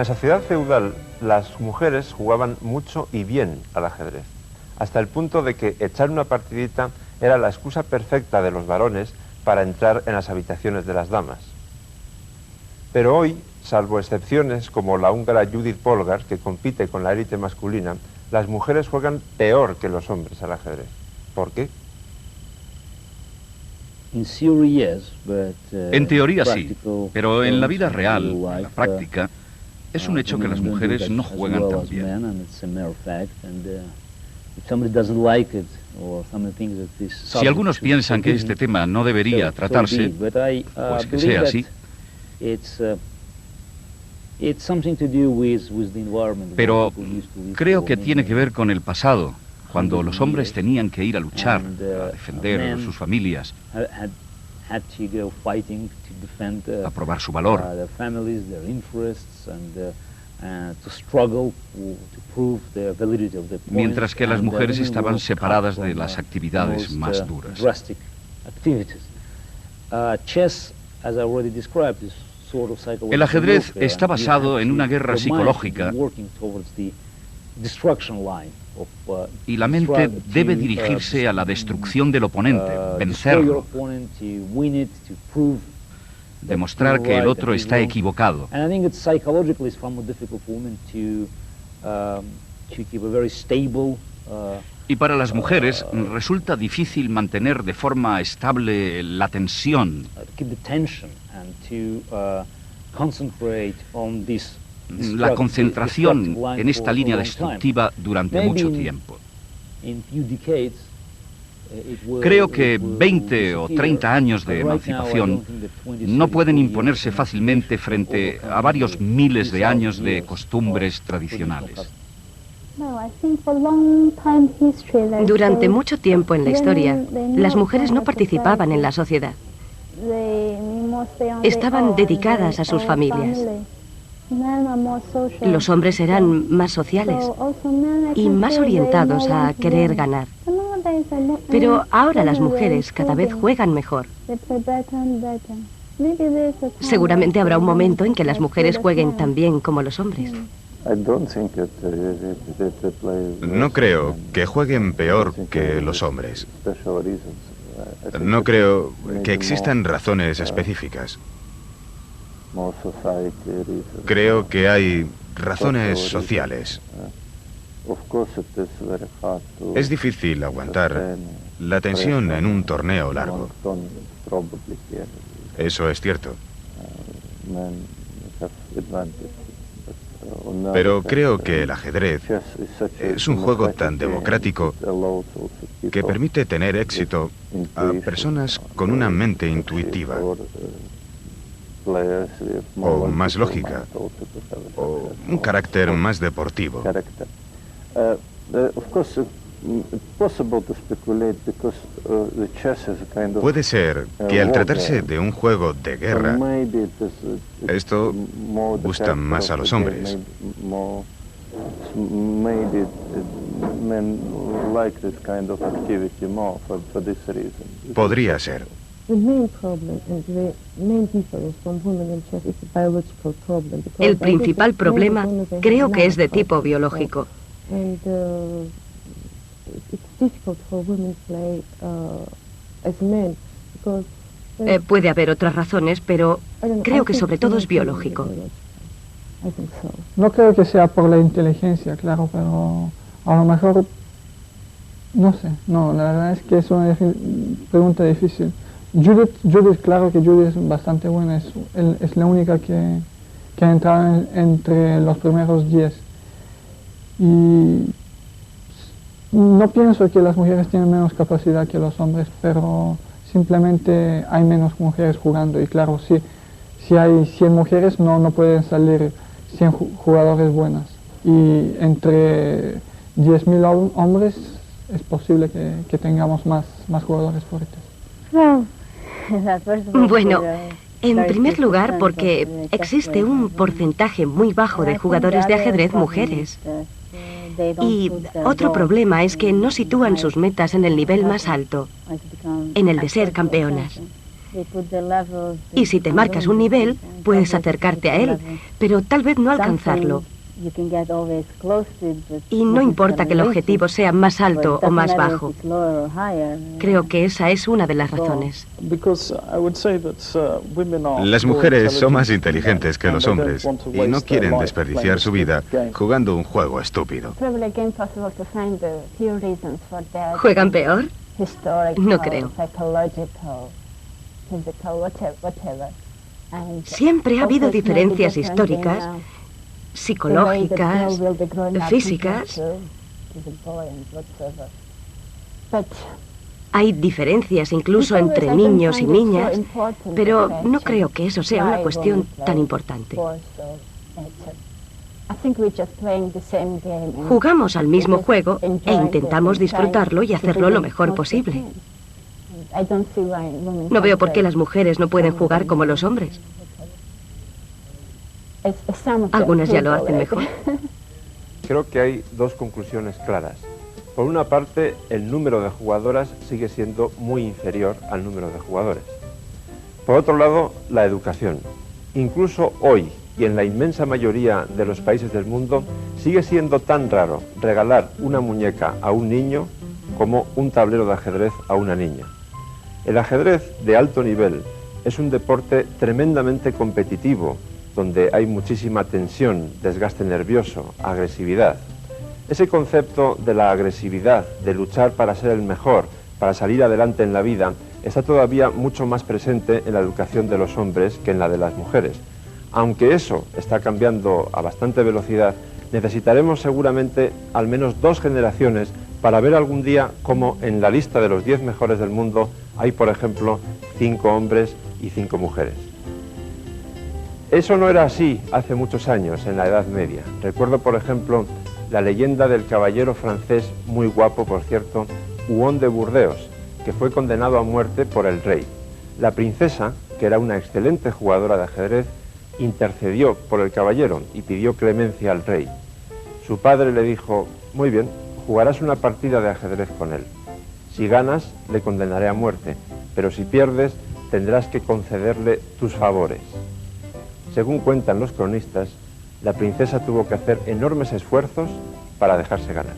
la sociedad feudal, las mujeres jugaban mucho y bien al ajedrez, hasta el punto de que echar una partidita era la excusa perfecta de los varones para entrar en las habitaciones de las damas. Pero hoy, salvo excepciones como la húngara Judith Polgar, que compite con la élite masculina, las mujeres juegan peor que los hombres al ajedrez. ¿Por qué? En teoría sí, pero en la vida real, en la práctica, es un hecho que las mujeres no juegan tan bien. Si algunos piensan que este tema no debería tratarse, pues que sea así. Pero creo que tiene que ver con el pasado, cuando los hombres tenían que ir a luchar, a defender sus familias, a probar su valor. Mientras que las mujeres estaban separadas de las actividades más duras. El ajedrez está basado en una guerra psicológica y la mente debe dirigirse a la destrucción del oponente, vencerlo, demostrar que el otro está equivocado. Y para las mujeres resulta difícil mantener de forma estable la tensión, la concentración en esta línea destructiva durante mucho tiempo. Creo que 20 o 30 años de emancipación no pueden imponerse fácilmente frente a varios miles de años de costumbres tradicionales. Durante mucho tiempo en la historia, las mujeres no participaban en la sociedad. Estaban dedicadas a sus familias. Los hombres eran más sociales y más orientados a querer ganar. Pero ahora las mujeres cada vez juegan mejor. Seguramente habrá un momento en que las mujeres jueguen tan bien como los hombres. No creo que jueguen peor que los hombres. No creo que existan razones específicas. Creo que hay razones sociales. Es difícil aguantar la tensión en un torneo largo. Eso es cierto. Pero creo que el ajedrez es un juego tan democrático que permite tener éxito a personas con una mente intuitiva, o más lógica, o un carácter más deportivo. Puede ser que al tratarse de un juego de guerra, esto gusta más a los hombres. Podría ser. El principal problema creo que es de tipo biológico. Puede haber otras razones, pero creo que sobre todo es biológico. No creo que sea por la inteligencia, claro, pero a lo mejor, no sé, no, la verdad es que es una pregunta difícil. Judith, claro que Judith es bastante buena, es la única que ha entrado entre los primeros 10. Y no pienso que las mujeres tienen menos capacidad que los hombres, pero simplemente hay menos mujeres jugando. Y claro, si hay 100 mujeres, no pueden salir 100 jugadores buenas. Y entre 10.000 hombres es posible que tengamos más jugadores fuertes. Bueno, en primer lugar porque existe un porcentaje muy bajo de jugadores de ajedrez mujeres. Y otro problema es que no sitúan sus metas en el nivel más alto, en el de ser campeonas. Y si te marcas un nivel, puedes acercarte a él, pero tal vez no alcanzarlo. Y no importa que el objetivo sea más alto o más bajo. Creo que esa es una de las razones. Las mujeres son más inteligentes que los hombres y no quieren desperdiciar su vida jugando un juego estúpido. ¿Juegan peor? No creo. Siempre ha habido diferencias históricas, psicológicas, físicas. Hay diferencias incluso entre niños y niñas, pero no creo que eso sea una cuestión tan importante. Jugamos al mismo juego e intentamos disfrutarlo y hacerlo lo mejor posible. No veo por qué las mujeres no pueden jugar como los hombres. Algunas ya lo hacen mejor. Creo que hay dos conclusiones claras. Por una parte, el número de jugadoras sigue siendo muy inferior al número de jugadores. Por otro lado, la educación. Incluso hoy, y en la inmensa mayoría de los países del mundo, sigue siendo tan raro regalar una muñeca a un niño como un tablero de ajedrez a una niña. El ajedrez de alto nivel es un deporte tremendamente competitivo, donde hay muchísima tensión, desgaste nervioso, agresividad. Ese concepto de la agresividad, de luchar para ser el mejor, para salir adelante en la vida, está todavía mucho más presente en la educación de los hombres que en la de las mujeres. Aunque eso está cambiando a bastante velocidad, necesitaremos seguramente al menos 2 generaciones para ver algún día cómo en la lista de los 10 mejores del mundo hay, por ejemplo, 5 hombres y 5 mujeres. Eso no era así hace muchos años, en la Edad Media. Recuerdo, por ejemplo, la leyenda del caballero francés, muy guapo, por cierto, Huón de Burdeos, que fue condenado a muerte por el rey. La princesa, que era una excelente jugadora de ajedrez, intercedió por el caballero y pidió clemencia al rey. Su padre le dijo: muy bien, jugarás una partida de ajedrez con él. Si ganas, le condenaré a muerte, pero si pierdes, tendrás que concederle tus favores. Según cuentan los cronistas, la princesa tuvo que hacer enormes esfuerzos para dejarse ganar.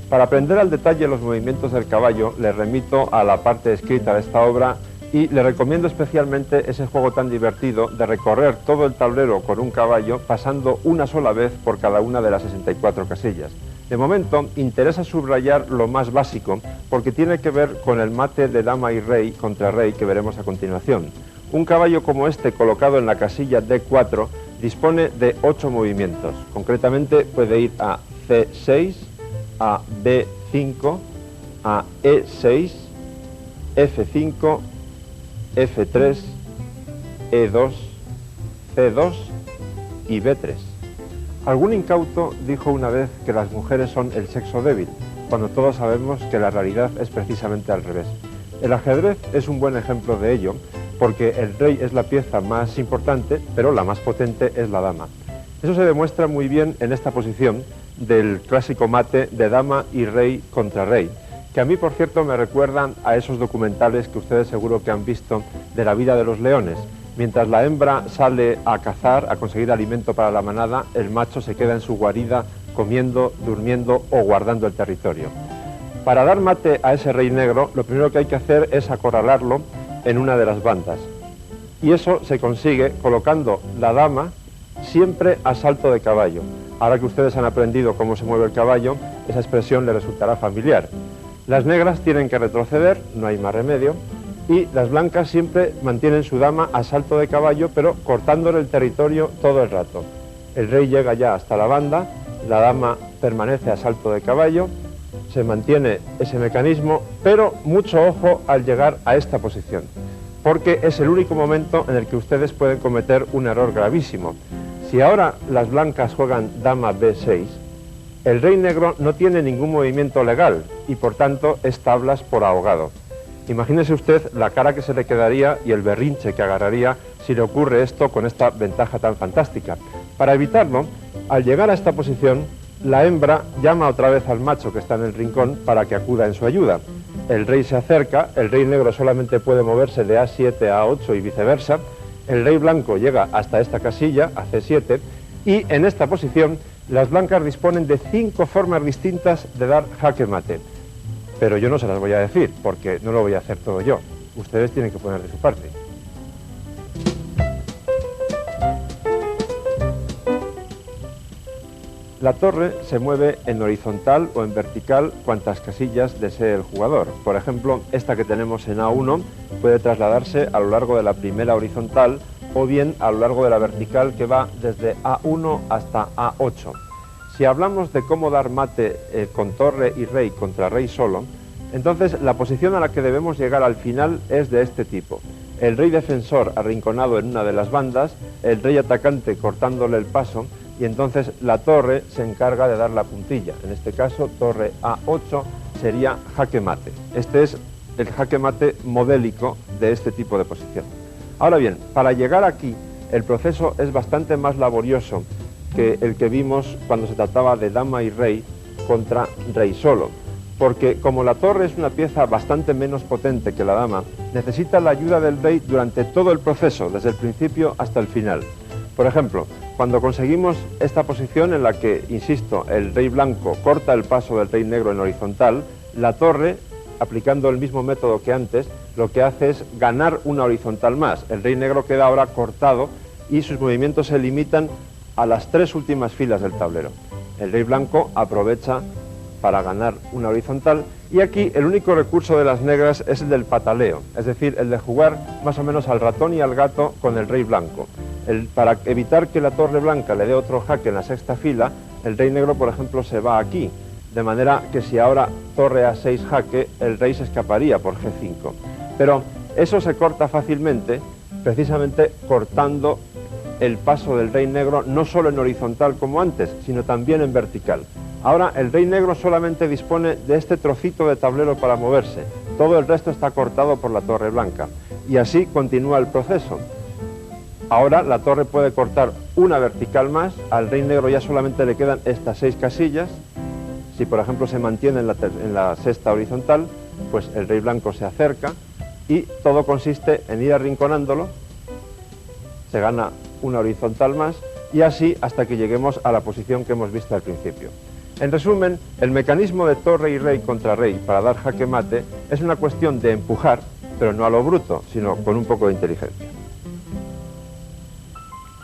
Para aprender al detalle los movimientos del caballo, le remito a la parte escrita de esta obra y le recomiendo especialmente ese juego tan divertido de recorrer todo el tablero con un caballo pasando una sola vez por cada una de las 64 casillas. De momento, interesa subrayar lo más básico porque tiene que ver con el mate de dama y rey contra rey que veremos a continuación. Un caballo como este colocado en la casilla D4 dispone de 8 movimientos. Concretamente puede ir a C6, a B5, a E6, F5, F3, E2, C2 y B3. Algún incauto dijo una vez que las mujeres son el sexo débil, cuando todos sabemos que la realidad es precisamente al revés. El ajedrez es un buen ejemplo de ello, porque el rey es la pieza más importante, pero la más potente es la dama. Eso se demuestra muy bien en esta posición del clásico mate de dama y rey contra rey, que a mí, por cierto, me recuerdan a esos documentales que ustedes seguro que han visto de la vida de los leones. Mientras la hembra sale a cazar, a conseguir alimento para la manada, el macho se queda en su guarida comiendo, durmiendo o guardando el territorio. Para dar mate a ese rey negro, lo primero que hay que hacer es acorralarlo en una de las bandas. Y eso se consigue colocando la dama siempre a salto de caballo. Ahora que ustedes han aprendido cómo se mueve el caballo, esa expresión les resultará familiar. Las negras tienen que retroceder, no hay más remedio, y las blancas siempre mantienen su dama a salto de caballo, pero cortándole el territorio todo el rato. El rey llega ya hasta la banda, la dama permanece a salto de caballo, se mantiene ese mecanismo, pero mucho ojo al llegar a esta posición, porque es el único momento en el que ustedes pueden cometer un error gravísimo. Si ahora las blancas juegan dama B6, el rey negro no tiene ningún movimiento legal y por tanto es tablas por ahogado. Imagínese usted la cara que se le quedaría y el berrinche que agarraría si le ocurre esto con esta ventaja tan fantástica. Para evitarlo, al llegar a esta posición, la hembra llama otra vez al macho que está en el rincón para que acuda en su ayuda. El rey se acerca, el rey negro solamente puede moverse de A7 a A8 y viceversa. El rey blanco llega hasta esta casilla, a C7, y en esta posición las blancas disponen de 5 formas distintas de dar jaque mate. Pero yo no se las voy a decir, porque no lo voy a hacer todo yo. Ustedes tienen que poner de su parte. La torre se mueve en horizontal o en vertical cuantas casillas desee el jugador. Por ejemplo, esta que tenemos en A1 puede trasladarse a lo largo de la primera horizontal o bien a lo largo de la vertical que va desde A1 hasta A8. Si hablamos de cómo dar mate con torre y rey contra rey solo, entonces la posición a la que debemos llegar al final es de este tipo. El rey defensor arrinconado en una de las bandas, el rey atacante cortándole el paso, y entonces la torre se encarga de dar la puntilla. En este caso, torre A8 sería jaque mate. Este es el jaque mate modélico de este tipo de posición. Ahora bien, para llegar aquí, el proceso es bastante más laborioso que el que vimos cuando se trataba de dama y rey contra rey solo. Porque como la torre es una pieza bastante menos potente que la dama, necesita la ayuda del rey durante todo el proceso, desde el principio hasta el final. Por ejemplo, cuando conseguimos esta posición en la que, insisto, el rey blanco corta el paso del rey negro en horizontal, la torre, aplicando el mismo método que antes, lo que hace es ganar una horizontal más. El rey negro queda ahora cortado y sus movimientos se limitan a las 3 últimas filas del tablero. El rey blanco aprovecha para ganar una horizontal y aquí el único recurso de las negras es el del pataleo, es decir, el de jugar más o menos al ratón y al gato con el rey blanco. Para evitar que la torre blanca le dé otro jaque en la 6ª fila, el rey negro, por ejemplo, se va aquí, de manera que si ahora torre A6 jaque, el rey se escaparía por G5. Pero eso se corta fácilmente, precisamente cortando el paso del rey negro no solo en horizontal como antes, sino también en vertical. Ahora el rey negro solamente dispone de este trocito de tablero para moverse, todo el resto está cortado por la torre blanca, y así continúa el proceso. Ahora la torre puede cortar una vertical más, al rey negro ya solamente le quedan estas 6 casillas. Si por ejemplo se mantiene en la 6ª horizontal, pues el rey blanco se acerca y todo consiste en ir arrinconándolo, se gana una horizontal más y así hasta que lleguemos a la posición que hemos visto al principio. En resumen, el mecanismo de torre y rey contra rey para dar jaque mate es una cuestión de empujar, pero no a lo bruto, sino con un poco de inteligencia.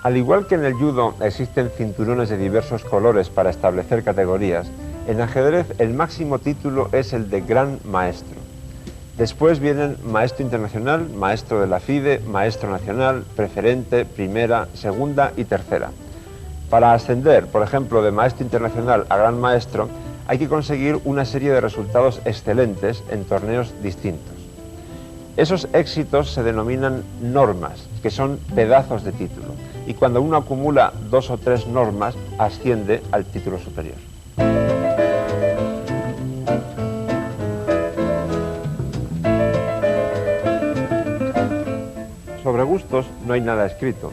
Al igual que en el judo existen cinturones de diversos colores para establecer categorías, en ajedrez el máximo título es el de Gran Maestro. Después vienen Maestro Internacional, Maestro de la FIDE, Maestro Nacional, Preferente, Primera, Segunda y Tercera. Para ascender, por ejemplo, de Maestro Internacional a Gran Maestro, hay que conseguir una serie de resultados excelentes en torneos distintos. Esos éxitos se denominan normas, que son pedazos de título, y cuando uno acumula 2 o 3 normas, asciende al título superior. Sobre gustos no hay nada escrito,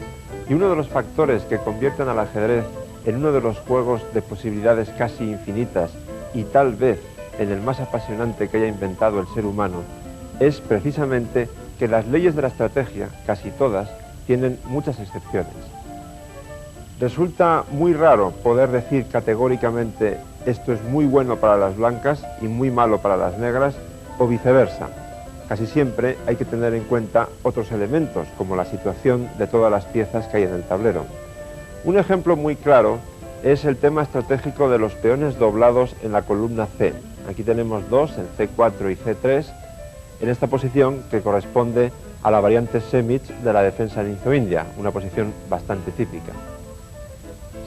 y uno de los factores que convierten al ajedrez en uno de los juegos de posibilidades casi infinitas y tal vez en el más apasionante que haya inventado el ser humano es precisamente que las leyes de la estrategia, casi todas, tienen muchas excepciones. Resulta muy raro poder decir categóricamente esto es muy bueno para las blancas y muy malo para las negras o viceversa. Casi siempre hay que tener en cuenta otros elementos, como la situación de todas las piezas que hay en el tablero. Un ejemplo muy claro es el tema estratégico de los peones doblados en la columna C. Aquí tenemos 2 en C4 y C3, en esta posición que corresponde a la variante Semic de la defensa ninzo-india, una posición bastante típica.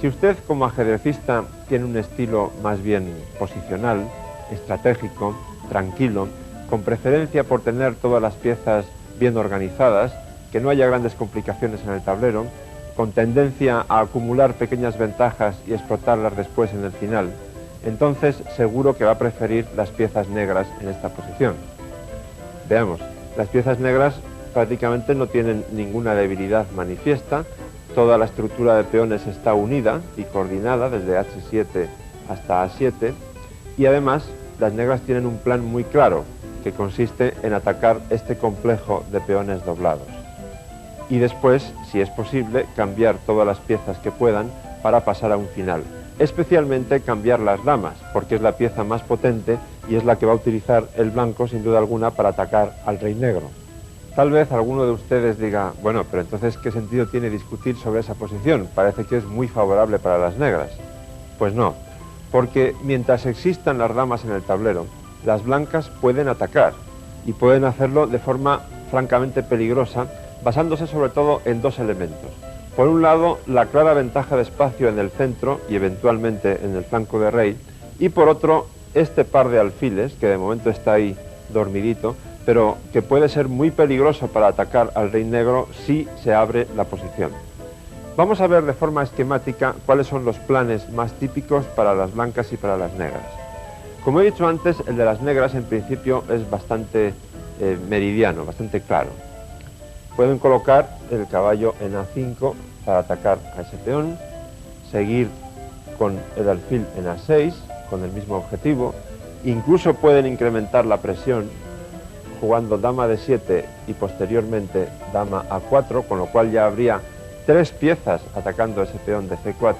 Si usted como ajedrecista tiene un estilo más bien posicional, estratégico, tranquilo, con preferencia por tener todas las piezas bien organizadas, que no haya grandes complicaciones en el tablero, con tendencia a acumular pequeñas ventajas y explotarlas después en el final, entonces seguro que va a preferir las piezas negras en esta posición. Veamos, las piezas negras prácticamente no tienen ninguna debilidad manifiesta, toda la estructura de peones está unida y coordinada desde H7 hasta A7, y además las negras tienen un plan muy claro, que consiste en atacar este complejo de peones doblados. Y después, si es posible, cambiar todas las piezas que puedan para pasar a un final. Especialmente cambiar las damas, porque es la pieza más potente y es la que va a utilizar el blanco, sin duda alguna, para atacar al rey negro. Tal vez alguno de ustedes diga, bueno, pero entonces, ¿qué sentido tiene discutir sobre esa posición? Parece que es muy favorable para las negras. Pues no, porque mientras existan las damas en el tablero, las blancas pueden atacar, y pueden hacerlo de forma francamente peligrosa, basándose sobre todo en dos elementos. Por un lado, la clara ventaja de espacio en el centro y eventualmente en el flanco de rey, y por otro, este par de alfiles, que de momento está ahí dormidito, pero que puede ser muy peligroso para atacar al rey negro si se abre la posición. Vamos a ver de forma esquemática cuáles son los planes más típicos para las blancas y para las negras. Como he dicho antes, el de las negras en principio es bastante meridiano, bastante claro. Pueden colocar el caballo en A5 para atacar a ese peón, seguir con el alfil en A6 con el mismo objetivo, incluso pueden incrementar la presión jugando dama D7 y posteriormente dama A4, con lo cual ya habría 3 piezas atacando ese peón de C4,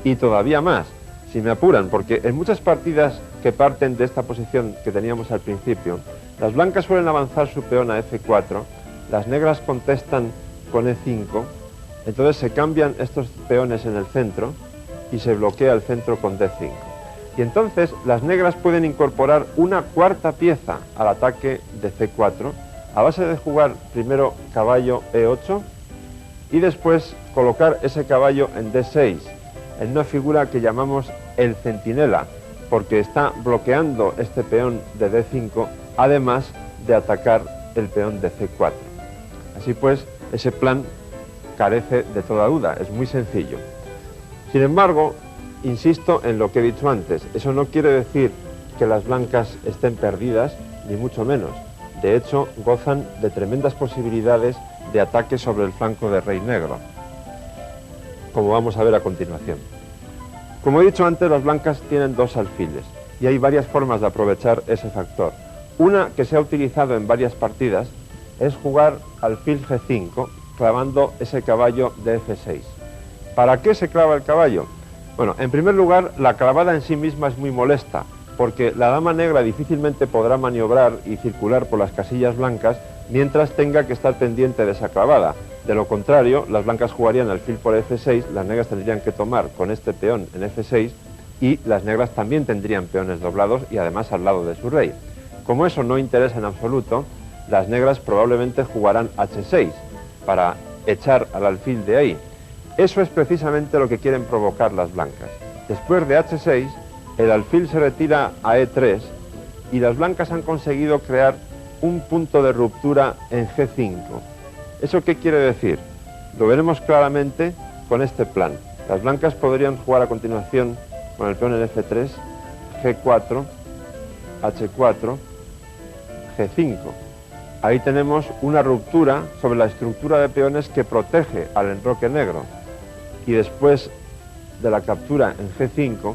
y todavía más, si me apuran, porque en muchas partidas que parten de esta posición que teníamos al principio, las blancas suelen avanzar su peón a F4, las negras contestan con E5, entonces se cambian estos peones en el centro y se bloquea el centro con D5. Y entonces las negras pueden incorporar una cuarta pieza al ataque de C4 a base de jugar primero caballo E8 y después colocar ese caballo en D6, en una figura que llamamos el centinela, porque está bloqueando este peón de D5, además de atacar el peón de C4. Así pues, ese plan carece de toda duda, es muy sencillo. Sin embargo, insisto en lo que he dicho antes, eso no quiere decir que las blancas estén perdidas, ni mucho menos. De hecho, gozan de tremendas posibilidades de ataque sobre el flanco de rey negro, como vamos a ver a continuación. Como he dicho antes, las blancas tienen 2 alfiles, y hay varias formas de aprovechar ese factor. Una que se ha utilizado en varias partidas es jugar alfil G5, clavando ese caballo de F6. ¿Para qué se clava el caballo? Bueno, en primer lugar, la clavada en sí misma es muy molesta, porque la dama negra difícilmente podrá maniobrar y circular por las casillas blancas mientras tenga que estar pendiente de esa clavada. De lo contrario, las blancas jugarían alfil por F6, las negras tendrían que tomar con este peón en F6 y las negras también tendrían peones doblados y además al lado de su rey. Como eso no interesa en absoluto, las negras probablemente jugarán H6 para echar al alfil de ahí. Eso es precisamente lo que quieren provocar las blancas. Después de H6, el alfil se retira a E3 y las blancas han conseguido crear un punto de ruptura en G5. ¿Eso qué quiere decir? Lo veremos claramente con este plan. Las blancas podrían jugar a continuación con el peón en F3, G4, H4, G5. Ahí tenemos una ruptura sobre la estructura de peones que protege al enroque negro. Y después de la captura en G5,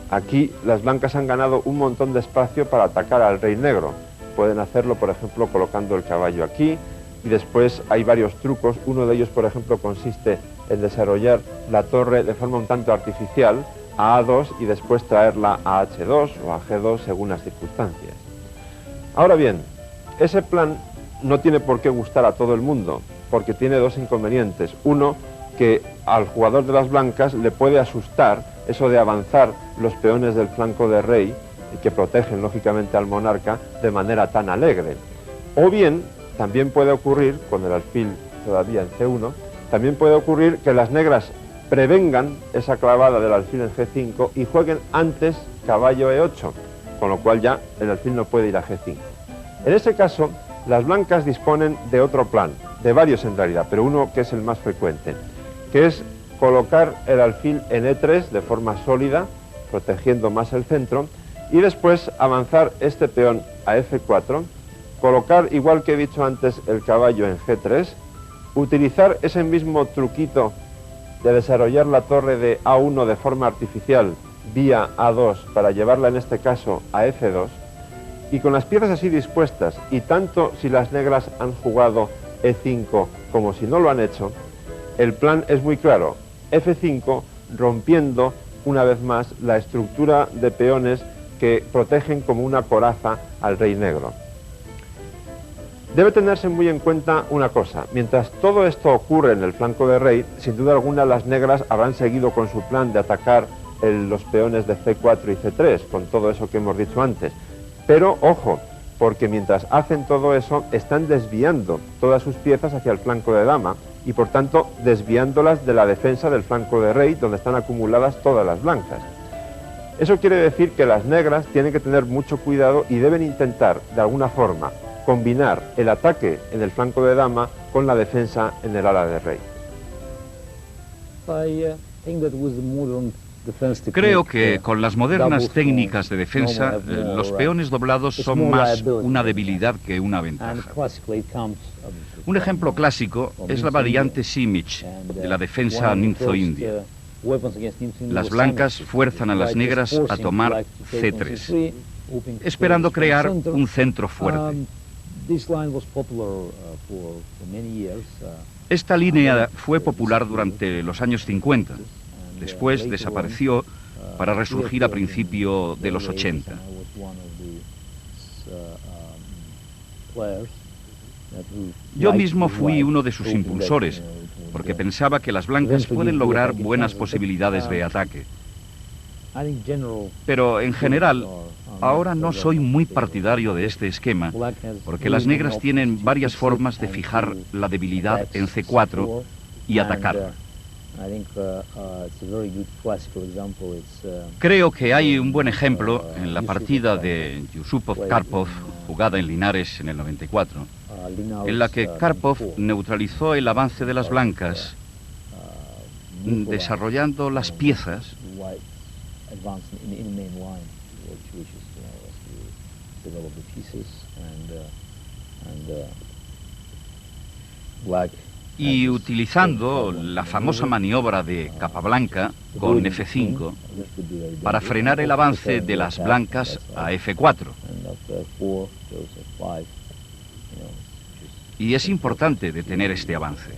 aquí las blancas han ganado un montón de espacio para atacar al rey negro. Pueden hacerlo, por ejemplo, colocando el caballo aquí, y después hay varios trucos. Uno de ellos, por ejemplo, consiste en desarrollar la torre de forma un tanto artificial a A2 y después traerla a H2 o a G2 según las circunstancias. Ahora bien, ese plan no tiene por qué gustar a todo el mundo, porque tiene 2 inconvenientes. Uno, que al jugador de las blancas le puede asustar eso de avanzar los peones del flanco de rey, y que protegen lógicamente al monarca de manera tan alegre. O bien, también puede ocurrir, con el alfil todavía en C1, también puede ocurrir que las negras prevengan esa clavada del alfil en G5 y jueguen antes caballo E8, con lo cual ya el alfil no puede ir a G5. En ese caso, las blancas disponen de otro plan, de varios en realidad, pero uno que es el más frecuente, que es colocar el alfil en E3 de forma sólida, protegiendo más el centro, y después avanzar este peón a F4, colocar, igual que he dicho antes, el caballo en G3, utilizar ese mismo truquito de desarrollar la torre de A1 de forma artificial vía A2 para llevarla en este caso a F2, y con las piezas así dispuestas, y tanto si las negras han jugado E5 como si no lo han hecho, el plan es muy claro: F5, rompiendo una vez más la estructura de peones que protegen como una coraza al rey negro. Debe tenerse muy en cuenta una cosa: mientras todo esto ocurre en el flanco de rey, sin duda alguna las negras habrán seguido con su plan de atacar los peones de C4 y C3, con todo eso que hemos dicho antes. Pero ojo, porque mientras hacen todo eso, están desviando todas sus piezas hacia el flanco de dama, y por tanto desviándolas de la defensa del flanco de rey, donde están acumuladas todas las blancas. Eso quiere decir que las negras tienen que tener mucho cuidado y deben intentar, de alguna forma, combinar el ataque en el flanco de dama con la defensa en el ala de rey. Creo que con las modernas técnicas de defensa, los peones doblados son más una debilidad que una ventaja. Un ejemplo clásico es la variante Simic de la defensa ninzo-india. Las blancas fuerzan a las negras a tomar C3, esperando crear un centro fuerte. Esta línea fue popular durante los años 50. Después desapareció para resurgir a principios de los 80. Yo mismo fui uno de sus impulsores, porque pensaba que las blancas pueden lograr buenas posibilidades de ataque. Pero en general, ahora no soy muy partidario de este esquema, porque las negras tienen varias formas de fijar la debilidad en C4 y atacarla. Creo que hay un buen ejemplo en la partida de Yusupov-Karpov, jugada en Linares en el 94, en la que Karpov neutralizó el avance de las blancas, desarrollando las piezas y utilizando la famosa maniobra de Capablanca con F5 para frenar el avance de las blancas a F4. Y es importante detener este avance.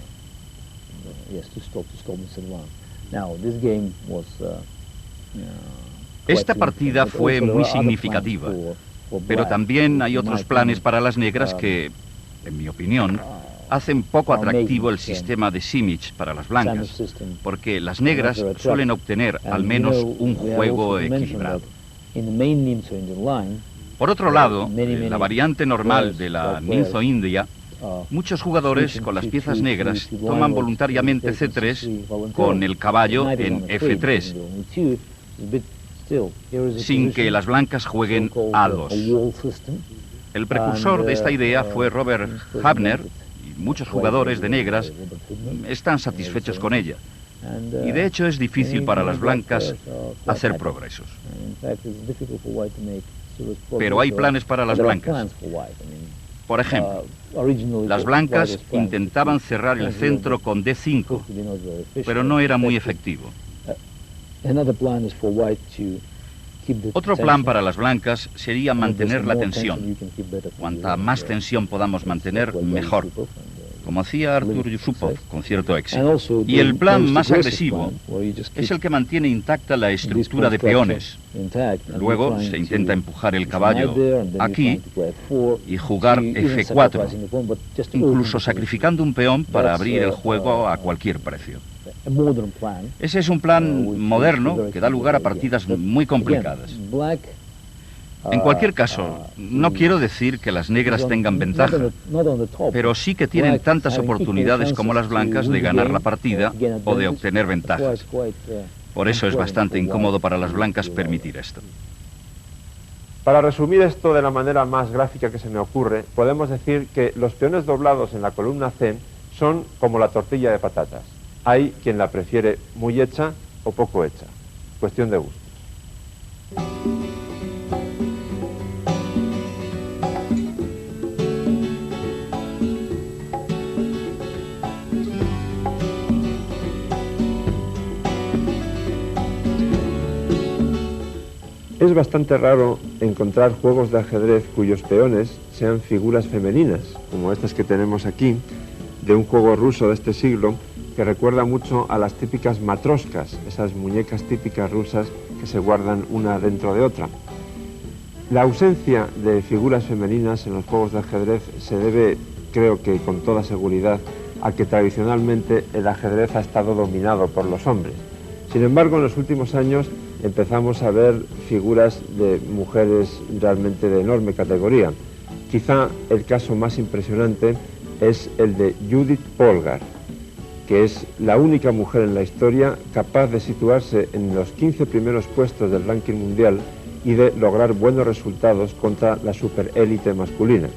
Esta partida fue muy significativa, pero también hay otros planes para las negras que, en mi opinión, hacen poco atractivo el sistema de Simic para las blancas, porque las negras suelen obtener al menos un juego equilibrado. Por otro lado, en la variante normal de la ninzo-india, muchos jugadores con las piezas negras toman voluntariamente C3 con el caballo en F3, sin que las blancas jueguen A2. El precursor de esta idea fue Robert Habner, y muchos jugadores de negras están satisfechos con ella. Y de hecho es difícil para las blancas hacer progresos. Pero hay planes para las blancas. Por ejemplo, las blancas intentaban cerrar el centro con D5, pero no era muy efectivo. Otro plan para las blancas sería mantener la tensión. Cuanta más tensión podamos mantener, mejor, como hacía Artur Yusupov con cierto éxito. Y el plan más agresivo es el que mantiene intacta la estructura de peones. Luego se intenta empujar el caballo aquí y jugar F4, incluso sacrificando un peón para abrir el juego a cualquier precio. Ese es un plan moderno que da lugar a partidas muy complicadas. En cualquier caso, no quiero decir que las negras tengan ventaja, pero sí que tienen tantas oportunidades como las blancas de ganar la partida o de obtener ventajas. Por eso es bastante incómodo para las blancas permitir esto. Para resumir esto de la manera más gráfica que se me ocurre, podemos decir que los peones doblados en la columna C son como la tortilla de patatas. Hay quien la prefiere muy hecha o poco hecha. Cuestión de gusto. es bastante raro encontrar juegos de ajedrez cuyos peones sean figuras femeninas, como estas que tenemos aquí, de un juego ruso de este siglo, que recuerda mucho a las típicas matroscas, esas muñecas típicas rusas que se guardan una dentro de otra. La ausencia de figuras femeninas en los juegos de ajedrez se debe, creo que con toda seguridad, a que tradicionalmente el ajedrez ha estado dominado por los hombres. Sin embargo, en los últimos años empezamos a ver figuras de mujeres realmente de enorme categoría. Quizá el caso más impresionante es el de Judith Polgar, que es la única mujer en la historia capaz de situarse en los 15 primeros puestos del ranking mundial y de lograr buenos resultados contra la superélite masculina.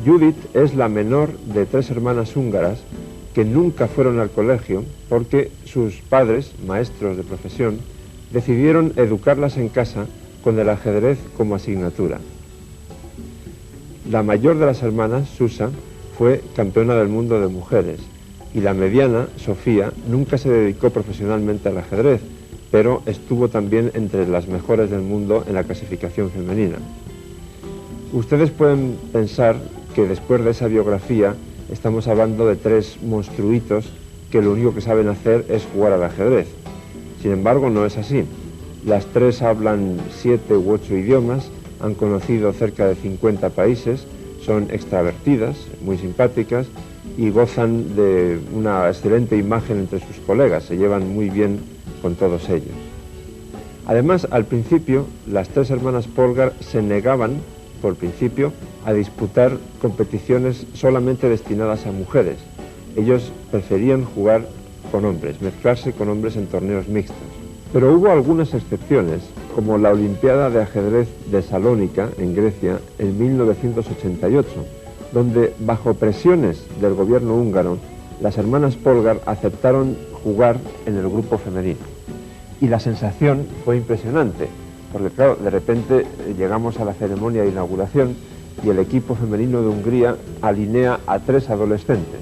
Judith es la menor de 3 hermanas húngaras que nunca fueron al colegio porque sus padres, maestros de profesión, decidieron educarlas en casa con el ajedrez como asignatura. La mayor de las hermanas, Susa, fue campeona del mundo de mujeres y la mediana, Sofía, nunca se dedicó profesionalmente al ajedrez, pero estuvo también entre las mejores del mundo en la clasificación femenina. Ustedes pueden pensar que después de esa biografía estamos hablando de 3 monstruitos que lo único que saben hacer es jugar al ajedrez. Sin embargo, no es así. Las 3 hablan 7 u 8 idiomas, han conocido cerca de 50 países, son extravertidas, muy simpáticas y gozan de una excelente imagen entre sus colegas, se llevan muy bien con todos ellos. Además, al principio, las 3 hermanas Polgar se negaban, por principio, a disputar competiciones solamente destinadas a mujeres. Ellos preferían jugar con hombres, mezclarse con hombres en torneos mixtos. Pero hubo algunas excepciones, como la Olimpiada de Ajedrez de Salónica, en Grecia, en 1988, donde, bajo presiones del gobierno húngaro, las hermanas Polgar aceptaron jugar en el grupo femenino. Y la sensación fue impresionante, porque claro, de repente llegamos a la ceremonia de inauguración y el equipo femenino de Hungría alinea a 3 adolescentes.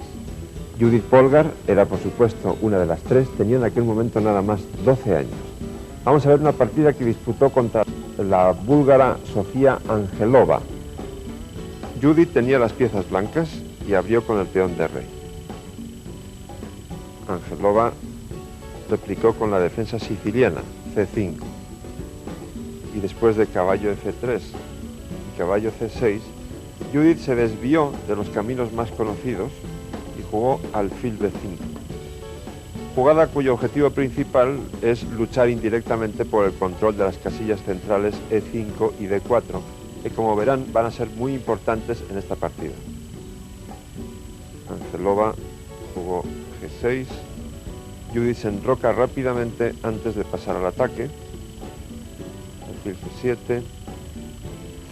Judith Polgar era, por supuesto, una de las 3, tenía en aquel momento nada más 12 años. Vamos a ver una partida que disputó contra la búlgara Sofía Angelova. Judith tenía las piezas blancas y abrió con el peón de rey. Angelova replicó con la defensa siciliana, C5. Y después de caballo F3 y caballo C6, Judith se desvió de los caminos más conocidos y jugó alfil B5. Jugada cuyo objetivo principal es luchar indirectamente por el control de las casillas centrales E5 y D4, que como verán van a ser muy importantes en esta partida. Angelova jugó G6, Judith se enroca rápidamente antes de pasar al ataque, alfil G7,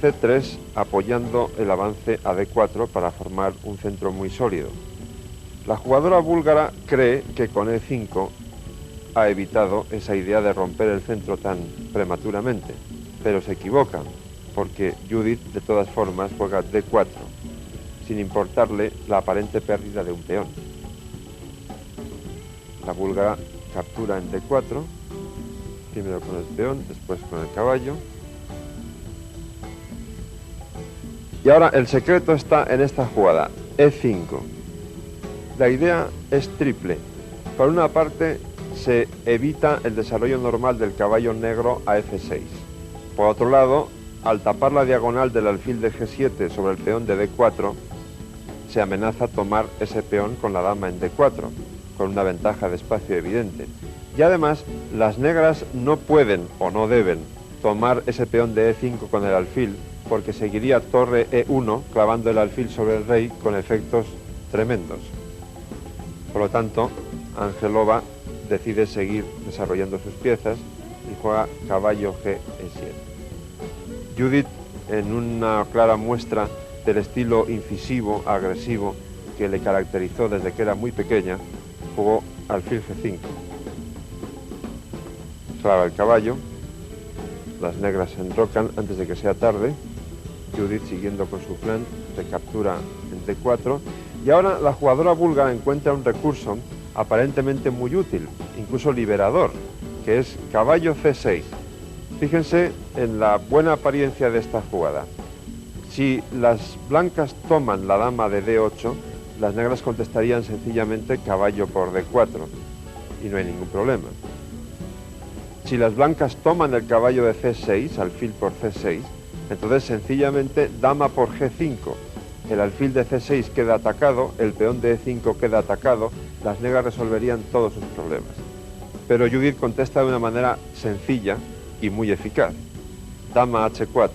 C3 apoyando el avance a D4 para formar un centro muy sólido. La jugadora búlgara cree que con E5 ha evitado esa idea de romper el centro tan prematuramente, pero se equivoca, porque Judith de todas formas juega D4, sin importarle la aparente pérdida de un peón. La búlgara captura en D4, primero con el peón, después con el caballo. Y ahora el secreto está en esta jugada, E5. La idea es triple. Por una parte, se evita el desarrollo normal del caballo negro a F6. Por otro lado, al tapar la diagonal del alfil de G7 sobre el peón de D4, se amenaza tomar ese peón con la dama en D4, con una ventaja de espacio evidente. Y además, las negras no pueden o no deben tomar ese peón de E5 con el alfil, porque seguiría torre E1 clavando el alfil sobre el rey con efectos tremendos. Por lo tanto, Angelova decide seguir desarrollando sus piezas y juega caballo G7. Judith, en una clara muestra del estilo incisivo, agresivo, que le caracterizó desde que era muy pequeña, jugó alfil G5. Clava el caballo, las negras se enrocan antes de que sea tarde, Judith, siguiendo con su plan, recaptura en D4, y ahora la jugadora búlgara encuentra un recurso aparentemente muy útil, incluso liberador, que es caballo C6. Fíjense en la buena apariencia de esta jugada. Si las blancas toman la dama de D8, las negras contestarían sencillamente caballo por D4 y no hay ningún problema. Si las blancas toman el caballo de C6, alfil por C6, entonces sencillamente dama por G5. El alfil de C6 queda atacado, el peón de E5 queda atacado, las negras resolverían todos sus problemas. Pero Judith contesta de una manera sencilla y muy eficaz. Dama H4.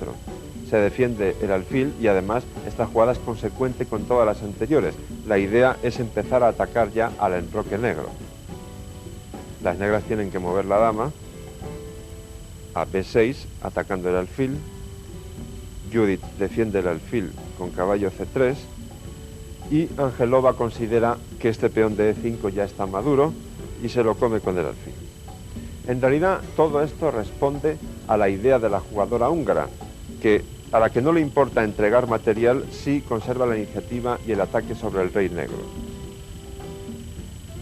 Se defiende el alfil y además esta jugada es consecuente con todas las anteriores. La idea es empezar a atacar ya al enroque negro. Las negras tienen que mover la dama a B6, atacando el alfil. Judith defiende el alfil con caballo C3 y Angelova considera que este peón de E5 ya está maduro y se lo come con el alfil. En realidad todo esto responde a la idea de la jugadora húngara, a la que no le importa entregar material si conserva la iniciativa y el ataque sobre el rey negro.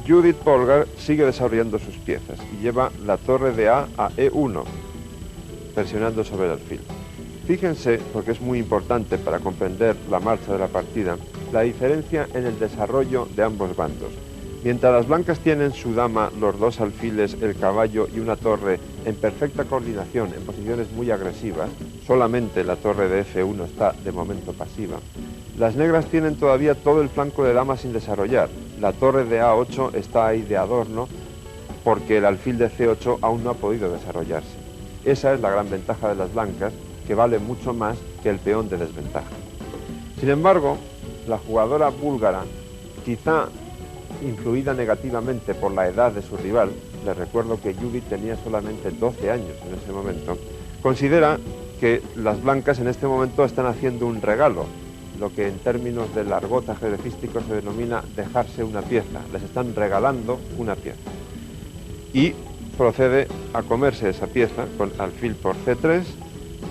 Judith Polgar sigue desarrollando sus piezas y lleva la torre de A a E1, presionando sobre el alfil. Fíjense, porque es muy importante para comprender la marcha de la partida, la diferencia en el desarrollo de ambos bandos. Mientras las blancas tienen su dama, los dos alfiles, el caballo y una torre en perfecta coordinación, en posiciones muy agresivas, solamente la torre de F1 está de momento pasiva, las negras tienen todavía todo el flanco de dama sin desarrollar. La torre de A8 está ahí de adorno porque el alfil de C8 aún no ha podido desarrollarse. Esa es la gran ventaja de las blancas, que vale mucho más que el peón de desventaja. Sin embargo, la jugadora búlgara, quizá influida negativamente por la edad de su rival, les recuerdo que Judith tenía solamente 12 años en ese momento, considera que las blancas en este momento están haciendo un regalo, lo que en términos del argot ajedrecístico se denomina dejarse una pieza, les están regalando una pieza. Y procede a comerse esa pieza con alfil por C3,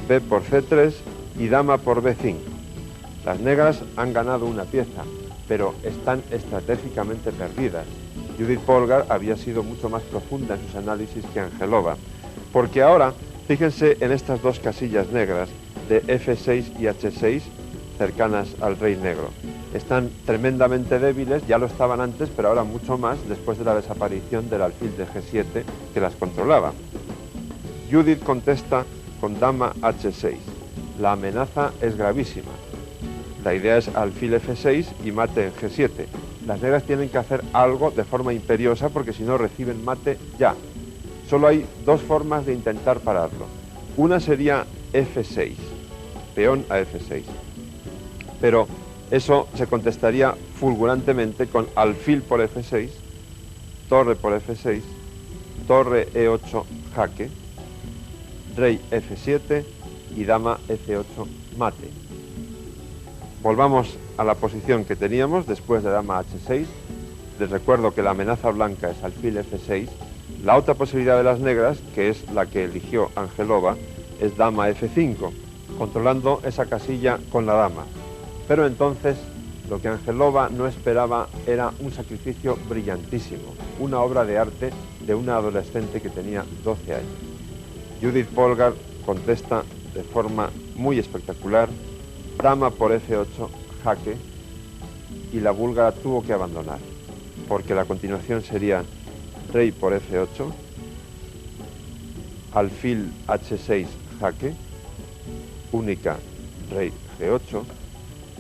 B por C3 y dama por B5. Las negras han ganado una pieza, pero están estratégicamente perdidas. Judith Polgar había sido mucho más profunda en sus análisis que Angelova, porque ahora, fíjense en estas dos casillas negras de F6 y H6, cercanas al rey negro. Están tremendamente débiles, ya lo estaban antes, pero ahora mucho más después de la desaparición del alfil de G7 que las controlaba. Judith contesta con dama H6. La amenaza es gravísima. La idea es alfil F6 y mate en G7. Las negras tienen que hacer algo de forma imperiosa porque si no reciben mate ya. Solo hay dos formas de intentar pararlo. Una sería F6, peón a F6. Pero eso se contestaría fulgurantemente con alfil por F6, torre por F6, torre E8 jaque, rey F7 y dama F8 mate. Volvamos a la posición que teníamos después de dama H6. Les recuerdo que la amenaza blanca es alfil F6. La otra posibilidad de las negras, que es la que eligió Angelova, es dama F5, controlando esa casilla con la dama. Pero entonces lo que Angelova no esperaba era un sacrificio brillantísimo, una obra de arte de una adolescente que tenía 12 años. Judith Polgar contesta de forma muy espectacular, dama por F8 jaque, y la búlgara tuvo que abandonar, porque la continuación sería rey por F8, alfil H6 jaque, única rey G8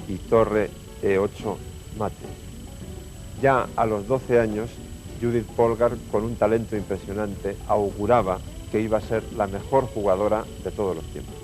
y torre E8 mate. Ya a los 12 años, Judith Polgar, con un talento impresionante, auguraba que iba a ser la mejor jugadora de todos los tiempos.